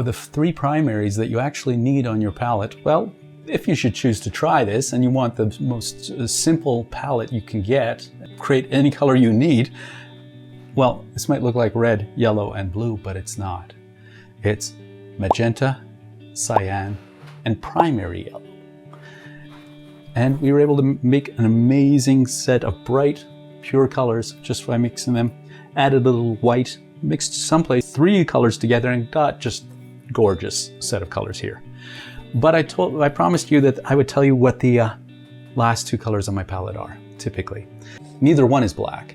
The three primaries that you actually need on your palette, well, if you should choose to try this and you want the most simple palette you can get, create any color you need, well, this might look like red, yellow, and blue, but it's not. It's magenta, cyan, and primary yellow. And we were able to make an amazing set of bright, pure colors just by mixing them. Added a little white, mixed someplace, three colors together, and got just gorgeous set of colors here. But I promised you that I would tell you what the last two colors on my palette are, typically. Neither one is black.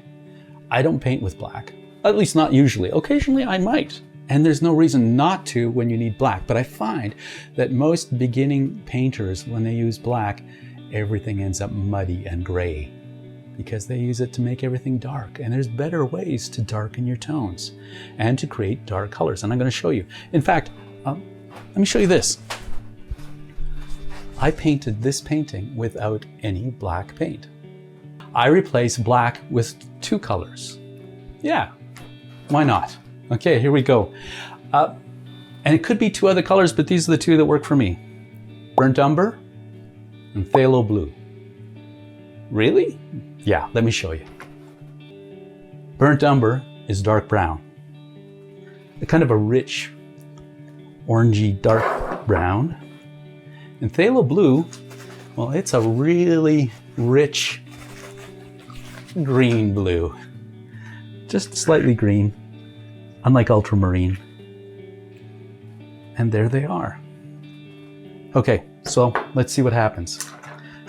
I don't paint with black, at least not usually. Occasionally I might, and there's no reason not to when you need black. But I find that most beginning painters, when they use black, everything ends up muddy and gray because they use it to make everything dark. And there's better ways to darken your tones and to create dark colors. And I'm going to show you. In fact, let me show you this. I painted this painting without any black paint. I replaced black with two colors. Yeah, why not? Okay, here we go. And it could be two other colors, but these are the two that work for me. Burnt umber and phthalo blue. Really? Yeah, let me show you. Burnt umber is dark brown. A kind of a rich, orangey dark brown. And phthalo blue, well, it's a really rich green blue. Just slightly green, unlike ultramarine. And there they are. Okay, so let's see what happens.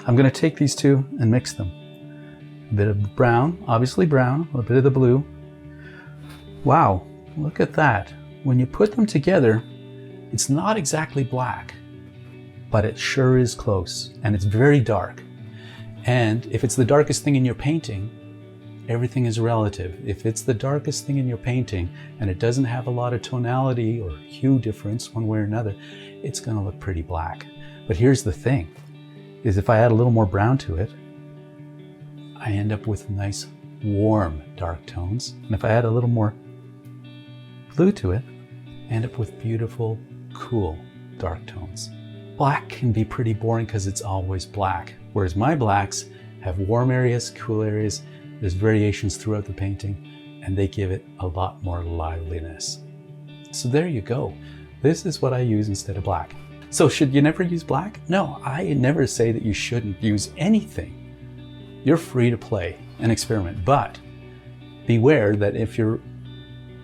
I'm going to take these two and mix them. A bit of brown, obviously brown, a bit of the blue. Wow, look at that. When you put them together, it's not exactly black, but it sure is close, and it's very dark. And if it's the darkest thing in your painting, everything is relative. If it's the darkest thing in your painting and it doesn't have a lot of tonality or hue difference one way or another, it's going to look pretty black. But here's the thing, is if I add a little more brown to it, I end up with nice warm dark tones. And if I add a little more blue to it, I end up with beautiful, cool dark tones. Black can be pretty boring because it's always black, whereas my blacks have warm areas, cool areas. There's variations throughout the painting, and they give it a lot more liveliness. So there you go. This is what I use instead of black. So should you never use black? No, I never say that you shouldn't use anything. You're free to play and experiment, but beware that if you're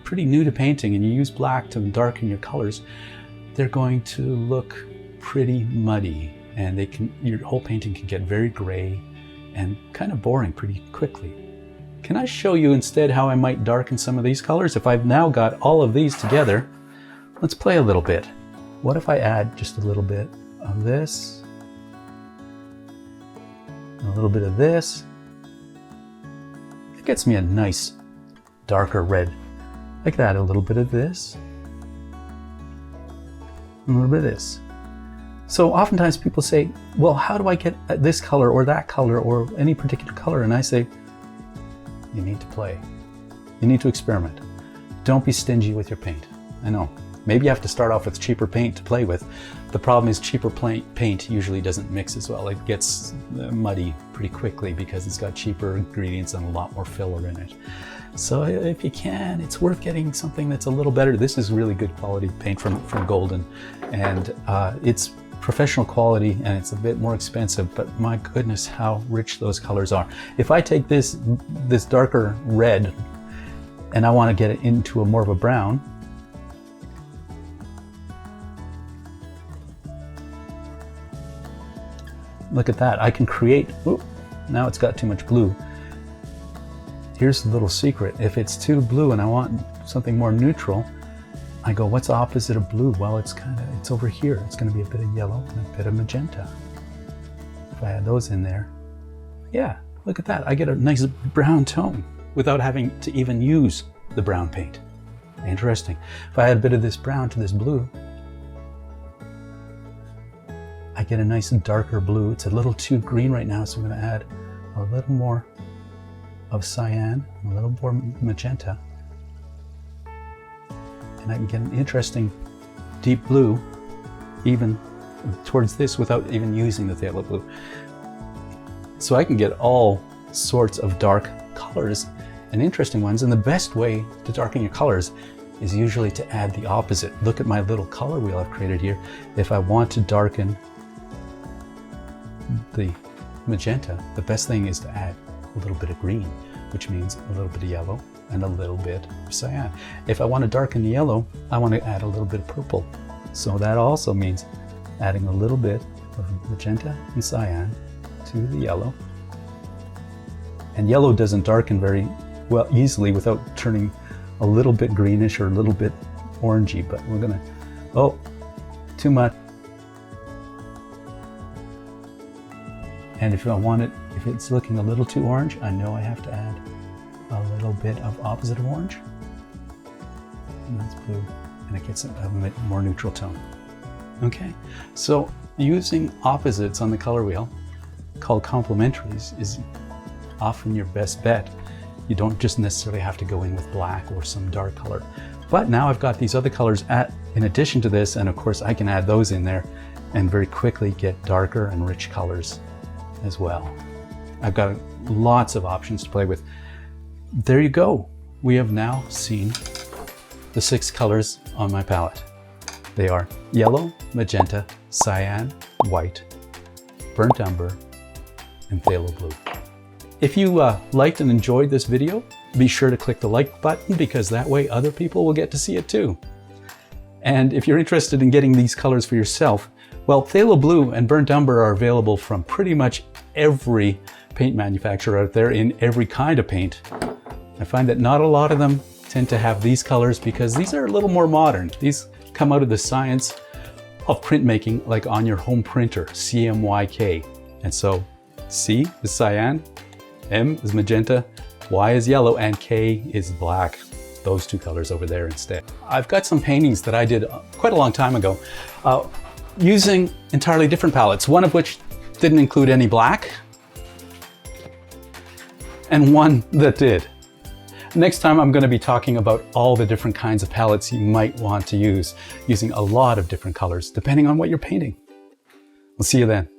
pretty new to painting and you use black to darken your colors, they're going to look pretty muddy, and your whole painting can get very gray and kind of boring pretty quickly. Can I show you instead how I might darken some of these colors? If I've now got all of these together, let's play a little bit. What if I add just a little bit of this, and a little bit of this? It gets me a nice darker red. I could add a little bit of this, and a little bit of this. So oftentimes people say, well, how do I get this color or that color or any particular color? And I say, you need to play. You need to experiment. Don't be stingy with your paint. I know, maybe you have to start off with cheaper paint to play with. The problem is cheaper paint usually doesn't mix as well. It gets muddy pretty quickly because it's got cheaper ingredients and a lot more filler in it. So if you can, it's worth getting something that's a little better. This is really good quality paint from Golden, and it's professional quality, and it's a bit more expensive, but my goodness, how rich those colors are. If I take this darker red and I want to get it into a more of a brown, look at that. I can create, now it's got too much blue. Here's the little secret. If it's too blue and I want something more neutral, I go, what's opposite of blue? Well, it's over here. It's going to be a bit of yellow and a bit of magenta. If I add those in there, yeah, look at that. I get a nice brown tone without having to even use the brown paint. Interesting. If I add a bit of this brown to this blue, I get a nice darker blue. It's a little too green right now, so I'm going to add a little more of cyan, a little more magenta. And I can get an interesting deep blue, even towards this without even using the phthalo blue. So I can get all sorts of dark colors and interesting ones. And the best way to darken your colors is usually to add the opposite. Look at my little color wheel I've created here. If I want to darken the magenta, the best thing is to add a little bit of green, which means a little bit of yellow and a little bit of cyan. If I want to darken the yellow, I want to add a little bit of purple. So that also means adding a little bit of magenta and cyan to the yellow. And yellow doesn't darken very well easily without turning a little bit greenish or a little bit orangey, but we're gonna, oh, too much. And if I want it, if it's looking a little too orange, I know I have to add a little bit of opposite of orange. And that's blue, and it gets a more neutral tone. Okay, so using opposites on the color wheel, called complementaries, is often your best bet. You don't just necessarily have to go in with black or some dark color. But now I've got these other colors in addition to this, and of course I can add those in there and very quickly get darker and rich colors as well. I've got lots of options to play with. There you go. We have now seen the 6 colors on my palette. They are yellow, magenta, cyan, white, burnt umber, and phthalo blue. If you liked and enjoyed this video, be sure to click the like button, because that way other people will get to see it too. And if you're interested in getting these colors for yourself, well, phthalo blue and burnt umber are available from pretty much every paint manufacturer out there in every kind of paint. I find that not a lot of them tend to have these colors because these are a little more modern. These come out of the science of printmaking, like on your home printer, CMYK. And so C is cyan, M is magenta, Y is yellow, and K is black. Those 2 colors over there instead. I've got some paintings that I did quite a long time ago using entirely different palettes, one of which didn't include any black, and one that did. Next time I'm going to be talking about all the different kinds of palettes you might want to use, using a lot of different colors, depending on what you're painting. We'll see you then.